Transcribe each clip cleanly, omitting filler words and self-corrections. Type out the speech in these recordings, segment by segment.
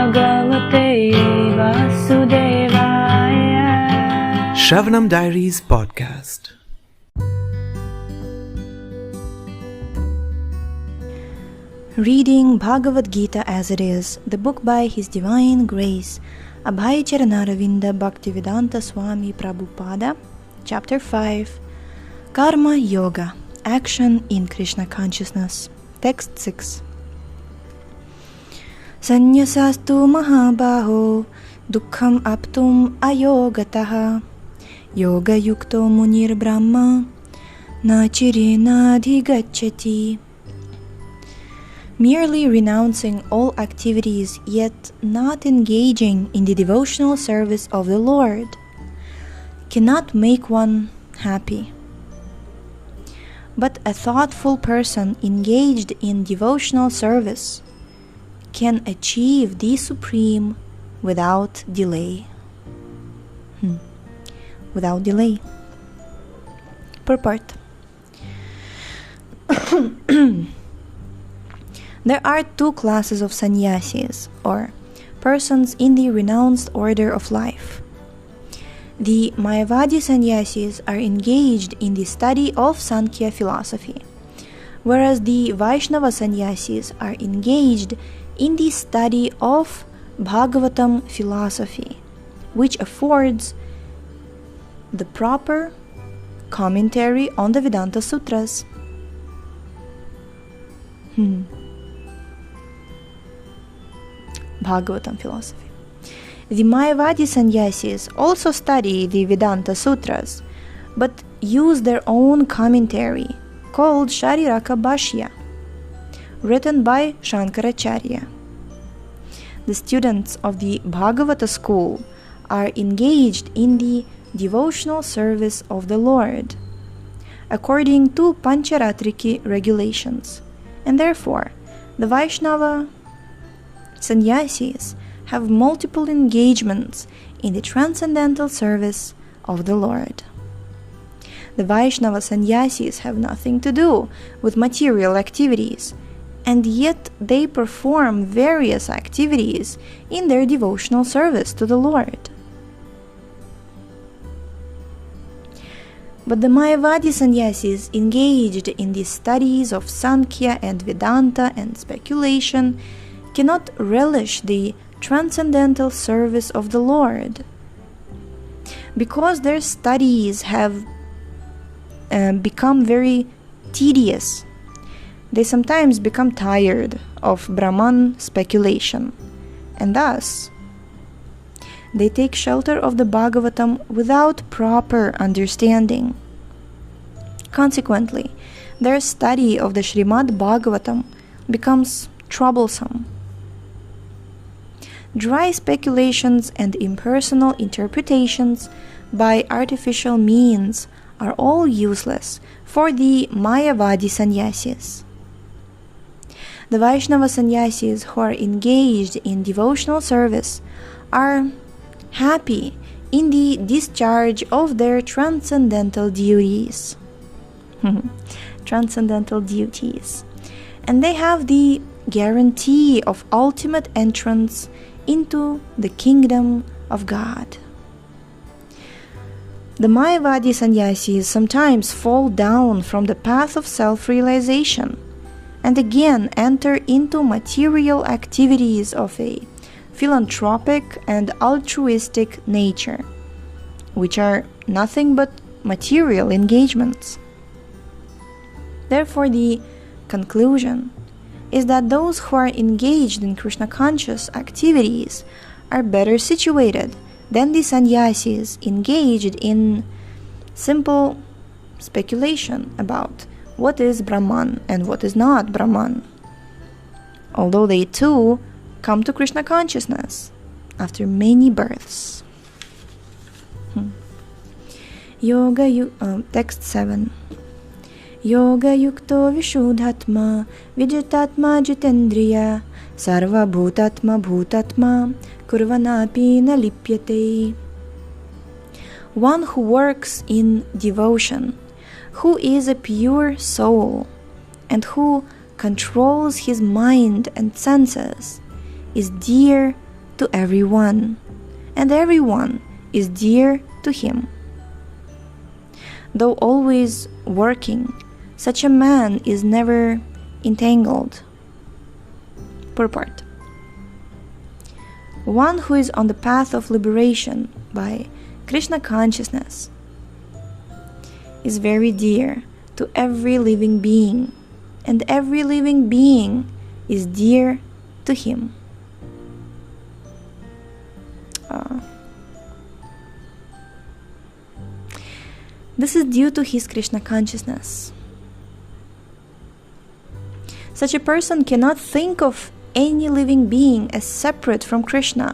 Bhagavate Vasudevaya. Shravanam Diaries Podcast. Reading Bhagavad Gita as it is, the book by His Divine Grace, Abhay Charanaravinda Bhaktivedanta Swami Prabhupada, Chapter 5, Karma Yoga, Action in Krishna Consciousness, Text 6. Sanyasastu mahabaho dukkham aptum ayogataha yoga yukto munir brahma nachirena adhigacchati. Merely renouncing all activities yet not engaging in the devotional service of the Lord cannot make one happy. But a thoughtful person engaged in devotional service can achieve the supreme without delay. Without delay. Purport. There are two classes of sannyasis, or persons in the renounced order of life. The Mayavadi sannyasis are engaged in the study of Sankhya philosophy, whereas the Vaishnava sannyasis are engaged in the study of Bhagavatam philosophy, which affords the proper commentary on the Vedanta Sutras. Bhagavatam philosophy. The Mayavadi sannyasis also study the Vedanta Sutras, but use their own commentary called Shariraka Bhashya, written by Shankaracharya. The students of the Bhagavata school are engaged in the devotional service of the Lord, according to Pancharatriki regulations, and therefore the Vaishnava sannyasis have multiple engagements in the transcendental service of the Lord. The Vaishnava sannyasis have nothing to do with material activities, and yet they perform various activities in their devotional service to the Lord. But the Mayavadi sannyasis engaged in the studies of Sankhya and Vedanta and speculation cannot relish the transcendental service of the Lord, because their studies have become very tedious. They sometimes become tired of Brahman speculation, and thus they take shelter of the Bhagavatam without proper understanding. Consequently, their study of the Srimad Bhagavatam becomes troublesome. Dry speculations and impersonal interpretations by artificial means are all useless for the Mayavadi sannyasis. The Vaishnava sannyasis who are engaged in devotional service are happy in the discharge of their transcendental duties. Transcendental duties. And they have the guarantee of ultimate entrance into the kingdom of God. The Mayavadi sannyasis sometimes fall down from the path of self-realization and again enter into material activities of a philanthropic and altruistic nature, which are nothing but material engagements. Therefore, the conclusion is that those who are engaged in Krishna conscious activities are better situated than the sannyasis engaged in simple speculation about what is Brahman and what is not Brahman, although they too come to Krishna consciousness after many births. Text 7. Yoga yukto vishuddhatma vijitatma jitendriya sarva bhutatma bhutatma kurvanapi na lipyate. One who works in devotion, who is a pure soul, and who controls his mind and senses, is dear to everyone, and everyone is dear to him. Though always working, such a man is never entangled. Purport. One who is on the path of liberation by Krishna consciousness is very dear to every living being, and every living being is dear to him. This is due to his Krishna consciousness. Such a person cannot think of any living being as separate from Krishna,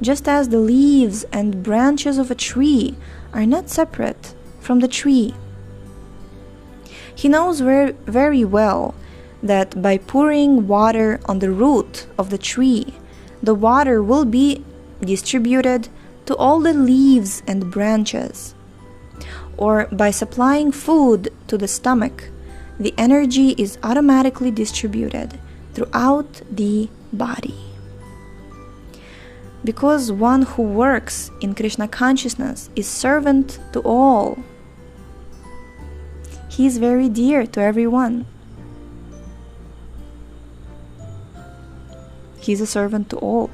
just as the leaves and branches of a tree are not separate from the tree. He knows very well that by pouring water on the root of the tree, the water will be distributed to all the leaves and branches. Or by supplying food to the stomach, the energy is automatically distributed throughout the body. Because one who works in Krishna consciousness is servant to all, he is very dear to everyone. He is a servant to all.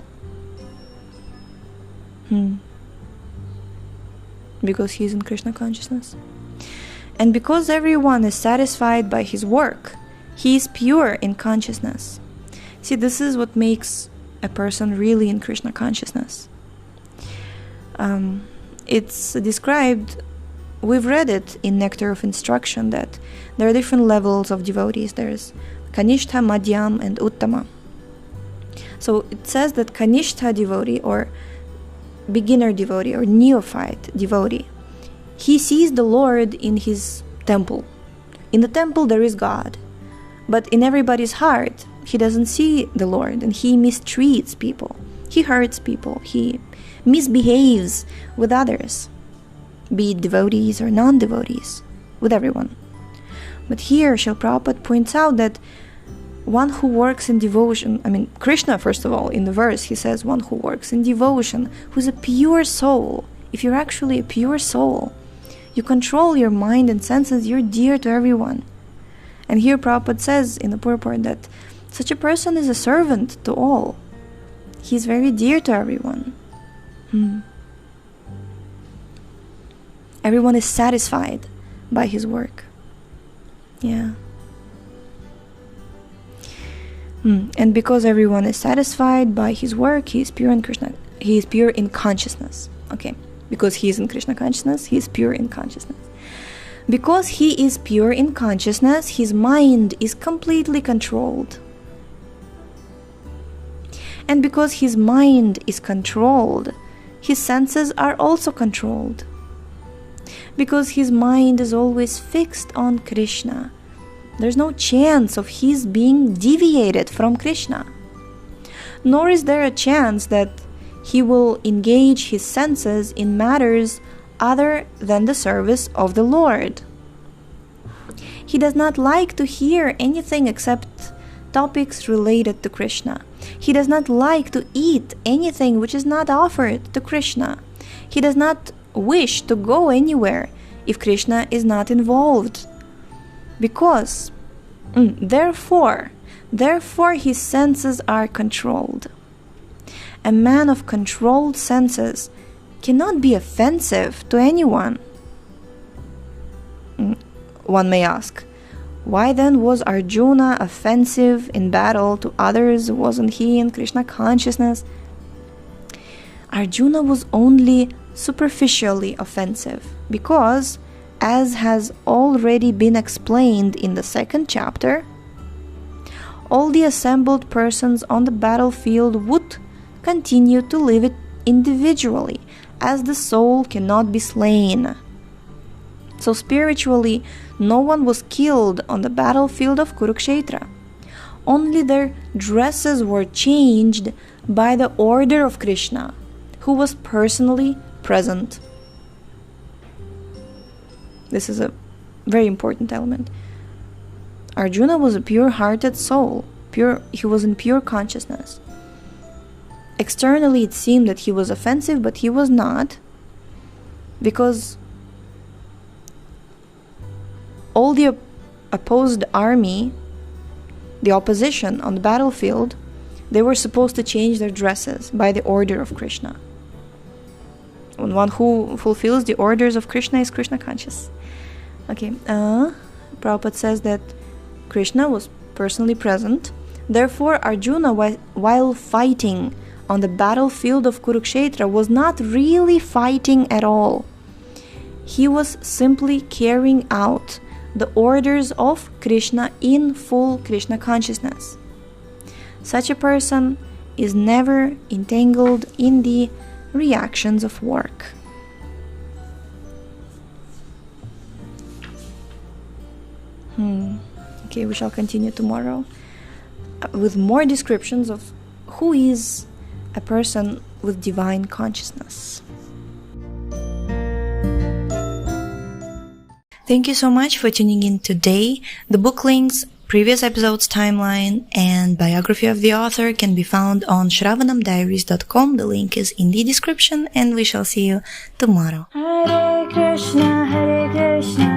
Because he is in Krishna consciousness. And because everyone is satisfied by his work, he is pure in consciousness. See, this is what makes a person really in Krishna consciousness. It's described, we've read it in Nectar of Instruction, that there are different levels of devotees. There's Kanishta, Madhyam, and Uttama. So it says that Kanishta devotee, or beginner devotee, or neophyte devotee, he sees the Lord in his temple. In the temple there is God, but in everybody's heart he doesn't see the Lord, and he mistreats people, he hurts people, he misbehaves with others, be it devotees or non-devotees, with everyone. But here Srila Prabhupada points out that one who works in devotion, Krishna, first of all, in the verse, he says, one who works in devotion, who's a pure soul. If you're actually a pure soul, you control your mind and senses, you're dear to everyone. And here Prabhupada says in the purport that such a person is a servant to all. He's very dear to everyone. Everyone is satisfied by his work. Yeah. And because everyone is satisfied by his work, he is pure in Krishna. He is pure in consciousness. Okay, because he is in Krishna consciousness, he is pure in consciousness. Because he is pure in consciousness, his mind is completely controlled. And because his mind is controlled, his senses are also controlled. Because his mind is always fixed on Krishna, there's no chance of his being deviated from Krishna. Nor is there a chance that he will engage his senses in matters other than the service of the Lord. He does not like to hear anything except topics related to Krishna. He does not like to eat anything which is not offered to Krishna. He does not wish to go anywhere if Krishna is not involved. Because, therefore his senses are controlled. A man of controlled senses cannot be offensive to anyone. One may ask, why then was Arjuna offensive in battle to others? Wasn't he in Krishna consciousness? Arjuna was only superficially offensive because, as has already been explained in the second chapter, all the assembled persons on the battlefield would continue to live it individually, as the soul cannot be slain. So spiritually, no one was killed on the battlefield of Kurukshetra. Only their dresses were changed by the order of Krishna, who was personally present. This is a very important element. Arjuna was a pure-hearted soul. He was in pure consciousness. externally it seemed that he was offensive, but he was not, because all the opposed army, the opposition on the battlefield, they were supposed to change their dresses by the order of Krishna. And one who fulfills the orders of Krishna is Krishna conscious. Okay, Prabhupada says that Krishna was personally present. Therefore, Arjuna, while fighting on the battlefield of Kurukshetra, was not really fighting at all. He was simply carrying out the orders of Krishna in full Krishna consciousness. Such a person is never entangled in the reactions of work. Okay, we shall continue tomorrow with more descriptions of who is a person with divine consciousness. Thank you so much for tuning in today. The book links, previous episodes timeline, and biography of the author can be found on shravanamdiaries.com. The link is in the description, and we shall see you tomorrow. Hare Krishna, Hare Krishna.